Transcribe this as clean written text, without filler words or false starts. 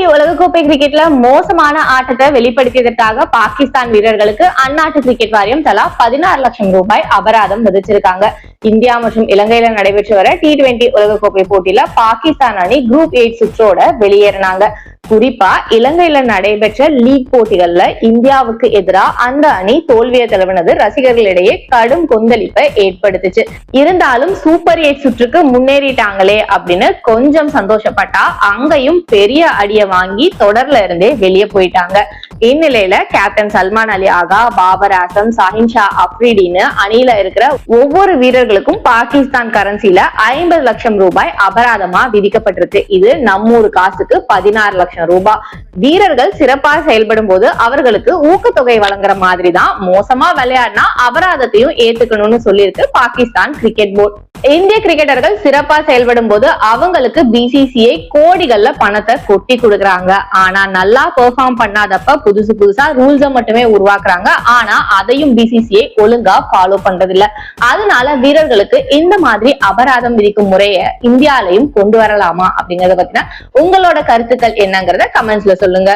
T20 உலகக்கோப்பை கிரிக்கெட்ல மோசமான ஆட்டத்தை வெளிப்படுத்தியதற்காக பாகிஸ்தான் வீரர்களுக்கு அந்நாட்டு கிரிக்கெட் வாரியம் தலா 16 லட்சம் ரூபாய் அபராதம் விதிச்சிருக்காங்க. இந்தியா மற்றும் இலங்கையில நடைபெற்று வர T20 உலகக்கோப்பை போட்டியில பாகிஸ்தான் அணி குரூப் 8 சுற்றோட வெளியேறினாங்க. குறிப்பா இலங்கையில நடைபெற்ற லீக் போட்டிகள்ல இந்தியாவுக்கு எதிராக அந்த அணி தோல்வியை தழுவினது ரசிகர்களிடையே கடும் கொந்தளிப்பை ஏற்படுத்துச்சு. இருந்தாலும் சூப்பர் 8 சுற்றுக்கு முன்னேறிட்டாங்களே அப்படின்னு கொஞ்சம் சந்தோஷப்பட்டா அங்கேயும் பெரிய அடியை வாங்கி தொடர்ல இருந்தே வெளியே போயிட்டாங்க. இந்நிலையில கேப்டன் சல்மான் அலி ஆகா, பாபர் ஆசம், சாஹின் ஷா அப்ரிடின்னு அணியில இருக்கிற ஒவ்வொரு வீரர்களுக்கும் பாகிஸ்தான் கரன்சில 50 லட்சம் ரூபாய் அபராதமா விதிக்கப்பட்டிருக்கு. இது நம்மூர் காசுக்கு 16 லட்சம் ரூபாய். வீரர்கள் சிறப்பா செயல்படும் போது அவர்களுக்கு ஊக்கத்தொகை வழங்குற மாதிரி தான் மோசமா விளையாடினா அபராதத்தையும் ஏத்துக்கணும்னு சொல்லியிருக்கு பாகிஸ்தான் கிரிக்கெட் போர்டு. இந்திய கிரிக்கெட்டர்கள் சிறப்பா செயல்படும் போது அவங்களுக்கு BCCI கோடிகள்ல பணத்தை கொட்டி கொடுக்குறாங்க. ஆனா நல்லா பெர்ஃபார்ம் பண்ணாதப்ப புதுசா ரூல்ஸ மட்டுமே உருவாக்குறாங்க. ஆனா அதையும் BCCI ஒழுங்கா ஃபாலோ பண்றது இல்ல. அதனால வீரர்களுக்கு இந்த மாதிரி அபராதம் விதிக்கும் முறைய இந்தியாலையும் கொண்டு வரலாமா அப்படிங்கறத பத்தின உங்களோட கருத்துக்கள் என்னங்கறத கமெண்ட்ஸ்ல சொல்லுங்க.